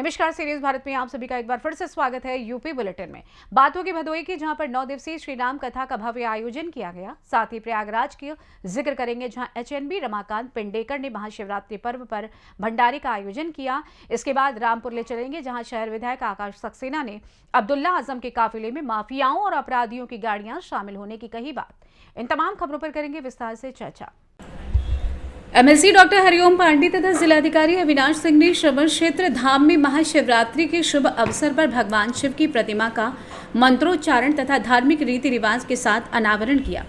नमस्कार, सीरीज भारत में आप सभी का एक बार फिर से स्वागत है। यूपी बुलेटिन में बात होगी भदोही की, जहां पर 9 दिवसीय श्री राम कथा का भव्य आयोजन किया गया। साथ ही प्रयागराज की जिक्र करेंगे, जहां एचएनबी रमाकांत पिंडेकर ने महाशिवरात्रि पर्व पर भंडारे का आयोजन किया। इसके बाद रामपुर ले चलेंगे, जहां शहर विधायक आकाश सक्सेना ने अब्दुल्ला आजम के काफिले में माफियाओं और अपराधियों की गाड़ियां शामिल होने की कही बात। इन तमाम खबरों पर करेंगे विस्तार से चर्चा। एमएलसी डॉक्टर हरिओम पांडे तथा जिलाधिकारी अविनाश सिंह ने श्रवण क्षेत्र धाम में महाशिवरात्रि के शुभ अवसर पर भगवान शिव की प्रतिमा का मंत्रोच्चारण तथा धार्मिक रीति रिवाज के साथ अनावरण किया।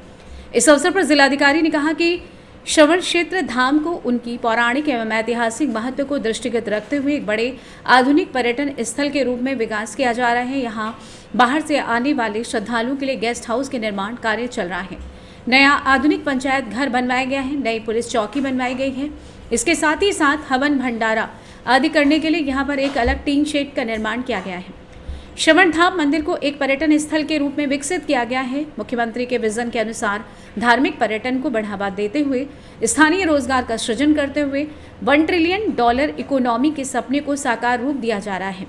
इस अवसर पर जिलाधिकारी ने कहा कि श्रवण क्षेत्र धाम को उनकी पौराणिक एवं ऐतिहासिक महत्व को दृष्टिगत रखते हुए एक बड़े आधुनिक पर्यटन स्थल के रूप में विकास किया जा रहा है। यहाँ बाहर से आने वाले श्रद्धालुओं के लिए गेस्ट हाउस के निर्माण कार्य चल रहा है। नया आधुनिक पंचायत घर बनवाया गया है। नई पुलिस चौकी बनवाई गई है। इसके साथ ही साथ हवन भंडारा आदि करने के लिए यहाँ पर एक अलग टीन शेड का निर्माण किया गया है। श्रवण धाम मंदिर को एक पर्यटन स्थल के रूप में विकसित किया गया है। मुख्यमंत्री के विजन के अनुसार धार्मिक पर्यटन को बढ़ावा देते हुए स्थानीय रोजगार का सृजन करते हुए $1 ट्रिलियन इकोनॉमी के सपने को साकार रूप दिया जा रहा है।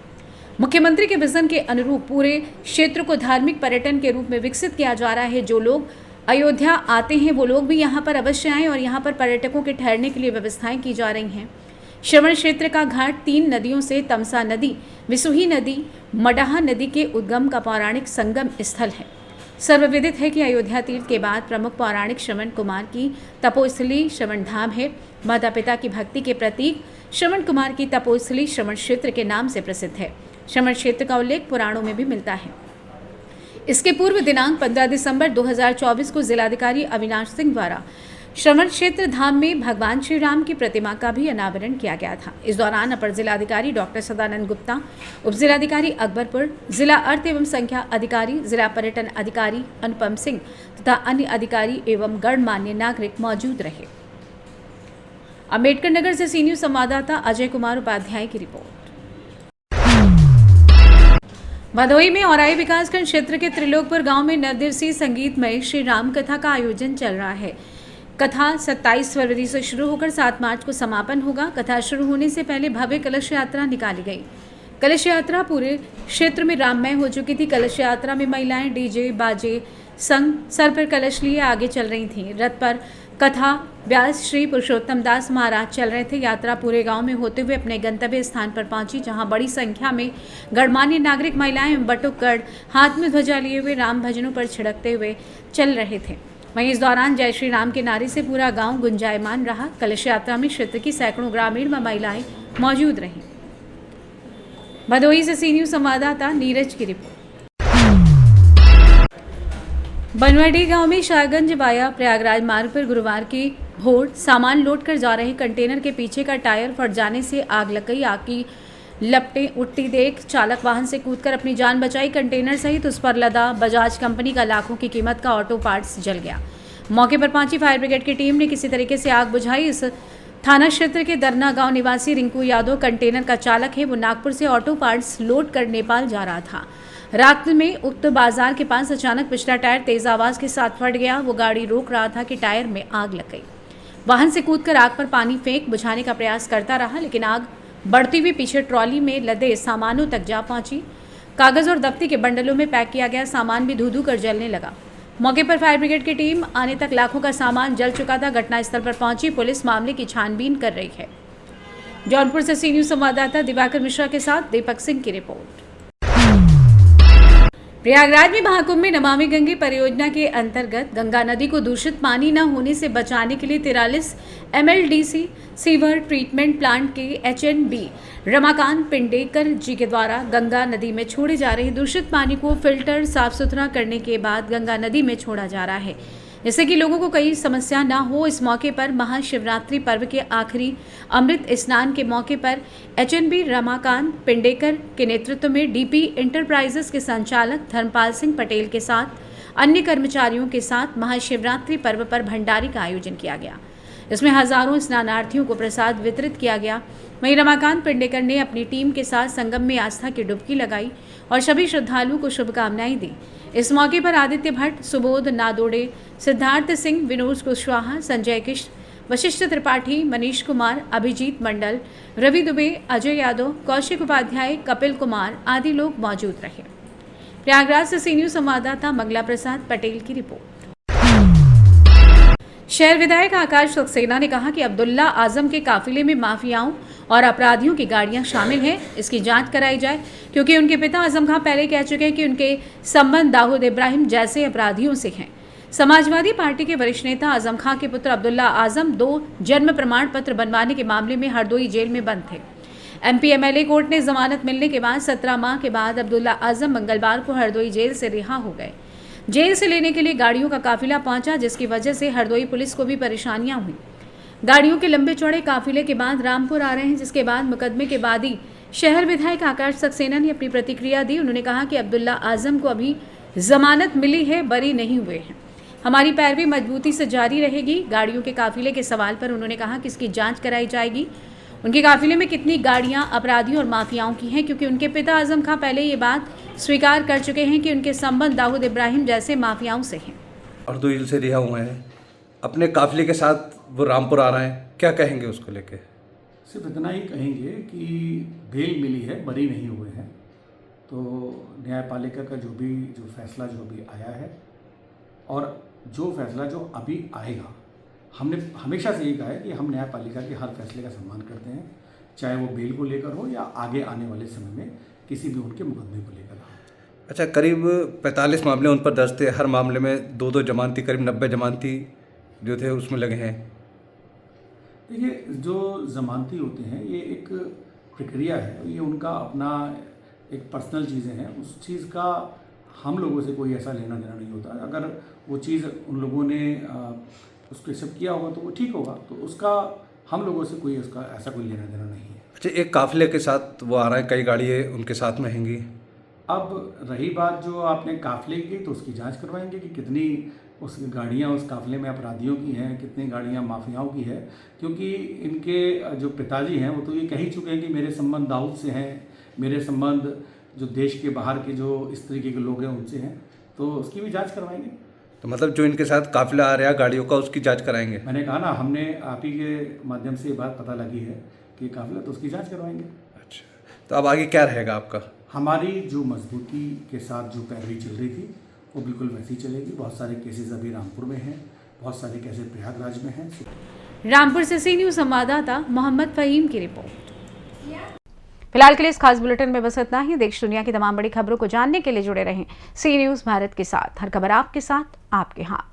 मुख्यमंत्री के विजन के अनुरूप पूरे क्षेत्र को धार्मिक पर्यटन के रूप में विकसित किया जा रहा है। जो लोग अयोध्या आते हैं वो लोग भी यहाँ पर अवश्य आएं और यहाँ पर पर्यटकों के ठहरने के लिए व्यवस्थाएं की जा रही हैं। श्रवण क्षेत्र का घाट 3 नदियों से तमसा नदी, विसुही नदी, मडाहा नदी के उद्गम का पौराणिक संगम स्थल है। सर्वविदित है कि अयोध्या तीर्थ के बाद प्रमुख पौराणिक श्रवण कुमार की तपोस्थली श्रवण धाम है। माता पिता की भक्ति के प्रतीक श्रवण कुमार की तपोस्थली श्रवण क्षेत्र के नाम से प्रसिद्ध है। श्रवण क्षेत्र का उल्लेख पुराणों में भी मिलता है। इसके पूर्व दिनांक 15 दिसंबर 2024 को जिलाधिकारी अविनाश सिंह द्वारा श्रवण क्षेत्र धाम में भगवान श्री राम की प्रतिमा का भी अनावरण किया गया था। इस दौरान अपर जिलाधिकारी डॉक्टर सदानंद गुप्ता, उप जिलाधिकारी अकबरपुर, जिला अर्थ एवं संख्या अधिकारी, जिला पर्यटन अधिकारी अनुपम सिंह तथा अन्य अधिकारी एवं गणमान्य नागरिक मौजूद रहे। अम्बेडकर नगर से सी न्यूज संवाददाता अजय कुमार उपाध्याय की रिपोर्ट। भदोही में औराई विकासखंड क्षेत्र के त्रिलोकपुर गांव में 9 दिवसीय संगीतमय श्री राम कथा का आयोजन चल रहा है। कथा 27 फरवरी से शुरू होकर 7 मार्च को समापन होगा। कथा शुरू होने से पहले भव्य कलश यात्रा निकाली गई। कलश यात्रा पूरे क्षेत्र में राममय हो चुकी थी। कलश यात्रा में महिलाएं डीजे बाजे संग सर पर कलश लिए आगे चल रही थीं। रथ पर कथा व्यास श्री पुरुषोत्तम दास महाराज चल रहे थे। यात्रा पूरे गांव में होते हुए अपने गंतव्य स्थान पर पहुंची, जहां बड़ी संख्या में गणमान्य नागरिक, महिलाएं बटुकगढ़ हाथ में ध्वजा लिए हुए राम भजनों पर छिड़कते हुए चल रहे थे। वहीं इस दौरान जय श्री राम के नारे से पूरा गांव गुंजायमान रहा। कलश यात्रा में क्षेत्र की सैकड़ों ग्रामीण व महिलाएं मौजूद रहीं। भदोही से सी न्यूज संवाददाता नीरज की रिपोर्ट। बनवाडी गांव में शाहगंज वाया प्रयागराज मार्ग पर गुरुवार की भोर सामान लोड कर जा रहे कंटेनर के पीछे का टायर फट जाने से आग लग गई। आग की लपटें उठती देख चालक वाहन से कूदकर अपनी जान बचाई। कंटेनर सहित उस पर लदा बजाज कंपनी का लाखों की कीमत का ऑटो पार्ट्स जल गया। मौके पर पहुंची फायर ब्रिगेड की टीम ने किसी तरीके से आग बुझाई। इस थाना क्षेत्र के दरना गांव निवासी रिंकू यादव कंटेनर का चालक है। वो नागपुर से ऑटो पार्ट्स लोड कर नेपाल जा रहा था। रात में उक्त बाजार के पास अचानक पिछला टायर तेज आवाज के साथ फट गया। वो गाड़ी रोक रहा था कि टायर में आग लग गई। वाहन से कूदकर आग पर पानी फेंक बुझाने का प्रयास करता रहा, लेकिन आग बढ़ती हुई पीछे ट्रॉली में लदे सामानों तक जा पहुंची। कागज और दफ्ती के बंडलों में पैक किया गया सामान भी धू धू कर जलने लगा। मौके पर फायर ब्रिगेड की टीम आने तक लाखों का सामान जल चुका था। घटनास्थल पर पहुंची पुलिस मामले की छानबीन कर रही है। जौनपुर से सी न्यूज संवाददाता दिवाकर मिश्रा के साथ दीपक सिंह की रिपोर्ट। प्रयागराज में महाकुंभ में नमामि गंगे परियोजना के अंतर्गत गंगा नदी को दूषित पानी न होने से बचाने के लिए 43 MLDC सीवर ट्रीटमेंट प्लांट के एचएनबी रमाकांत पिंडेकर जी के द्वारा गंगा नदी में छोड़े जा रहे दूषित पानी को फिल्टर साफ सुथरा करने के बाद गंगा नदी में छोड़ा जा रहा है, जिससे कि लोगों को कोई समस्या ना हो। इस मौके पर महाशिवरात्रि पर्व के आखिरी अमृत स्नान के मौके पर एचएनबी रमाकांत पिंडेकर के नेतृत्व में डीपी इंटरप्राइजेस के संचालक धर्मपाल सिंह पटेल के साथ अन्य कर्मचारियों के साथ महाशिवरात्रि पर्व पर भंडारे का आयोजन किया गया। इसमें हजारों स्नानार्थियों को प्रसाद वितरित किया गया। वहीं रमाकांत पिंडेकर ने अपनी टीम के साथ संगम में आस्था की डुबकी लगाई और सभी श्रद्धालुओं को शुभकामनाएं दी। इस मौके पर आदित्य भट्ट, सुबोध नादोड़े, सिद्धार्थ सिंह, विनोद कुशवाहा, संजय कृष्ण, वशिष्ठ त्रिपाठी, मनीष कुमार, अभिजीत मंडल, रवि दुबे, अजय यादव, कौशिक उपाध्याय, कपिल कुमार आदि लोग मौजूद रहे। प्रयागराज से सी न्यूज संवाददाता मंगला प्रसाद पटेल की रिपोर्ट। शहर विधायक आकाश सक्सेना ने कहा कि अब्दुल्ला आजम के काफिले में माफियाओं और अपराधियों की गाड़ियां शामिल हैं, इसकी जांच कराई जाए, क्योंकि उनके पिता आजम खां पहले कह चुके हैं कि उनके संबंध दाऊद इब्राहिम जैसे अपराधियों से हैं। समाजवादी पार्टी के वरिष्ठ नेता आजम खां के पुत्र अब्दुल्ला आजम 2 जन्म प्रमाण पत्र बनवाने के मामले में हरदोई जेल में बंद थे। एमपी एमएलए कोर्ट ने जमानत मिलने के बाद 17 माह के बाद अब्दुल्ला आजम मंगलवार को हरदोई जेल से रिहा हो गए। जेल से लेने के लिए गाड़ियों का काफिला पहुंचा, जिसकी वजह से हरदोई पुलिस को भी परेशानियां हुई। गाड़ियों के लंबे चौड़े काफिले के बाद रामपुर आ रहे हैं, जिसके बाद मुकदमे के बाद ही शहर विधायक आकाश सक्सेना ने अपनी प्रतिक्रिया दी। उन्होंने कहा कि अब्दुल्ला आजम को अभी जमानत मिली है, बरी नहीं हुए हैं। हमारी पैरवी मजबूती से जारी रहेगी। गाड़ियों के काफिले के सवाल पर उन्होंने कहा कि इसकी जांच कराई जाएगी। उनके काफिले में कितनी गाड़ियां अपराधियों और माफियाओं की हैं, क्योंकि उनके पिता आजम खां पहले ये बात स्वीकार कर चुके हैं कि उनके संबंध दाऊद इब्राहिम जैसे माफियाओं से हैं। हरदोई जेल से रिहा हुए हैं, अपने काफिले के साथ वो रामपुर आ रहे हैं, क्या कहेंगे उसको लेके? सिर्फ इतना ही कहेंगे कि बेल मिली है, बरी नहीं हुए हैं। तो न्यायपालिका का जो फैसला जो भी आया है और जो फैसला जो अभी आएगा, हमने हमेशा से ये कहा है कि हम न्यायपालिका के हर फैसले का सम्मान करते हैं, चाहे वो बेल को लेकर हो या आगे आने वाले समय में किसी भी उनके मुकदमे को लेकर हो। अच्छा, करीब 45 मामले उन पर दर्ज थे, हर मामले में 2-2 जमानती, करीब 90 जमानती जो थे उसमें लगे हैं। देखिए, जो जमानती होते हैं ये एक प्रक्रिया है, ये उनका अपना एक पर्सनल चीज़ें हैं। उस चीज़ का हम लोगों से कोई ऐसा लेना देना नहीं होता। अगर वो चीज़ उन लोगों ने उसको एक्सेप्ट किया होगा तो वो ठीक होगा, तो उसका हम लोगों से कोई उसका ऐसा कोई लेना देना नहीं है। अच्छा, एक काफिले के साथ वो आ रहा है, कई गाड़ियाँ उनके साथ में हैंगी। अब रही बात जो आपने काफिले की, तो उसकी जांच करवाएंगे कि कितनी उस गाड़ियाँ उस काफिले में अपराधियों की हैं, कितनी गाड़ियाँ माफियाओं की है। क्योंकि इनके जो पिताजी हैं वो तो ये कह ही चुके हैं कि मेरे संबंध दाऊद से हैं, मेरे संबंध जो देश के बाहर के जो इस तरीके के लोग हैं उनसे हैं, तो उसकी भी जांच करवाएंगे। तो मतलब जो इनके साथ काफिला आ रहा है गाड़ियों का, उसकी जांच कराएंगे? मैंने कहा ना, हमने आप ही के माध्यम से ये बात पता लगी है कि काफिला, तो उसकी जांच करवाएंगे। अच्छा, तो अब आगे क्या रहेगा आपका? हमारी जो मजबूती के साथ जो पैरवी चल रही थी वो बिल्कुल वैसी चलेगी। बहुत सारे केसेस अभी रामपुर में हैं, बहुत सारे केसेस प्रयागराज में हैं। रामपुर से सी न्यूज संवाददाता मोहम्मद फहीम की रिपोर्ट। फिलहाल के लिए इस खास बुलेटिन में बस इतना ही। देश दुनिया की तमाम बड़ी खबरों को जानने के लिए जुड़े रहें सी न्यूज भारत के साथ। हर खबर आपके साथ, आपके हाथ।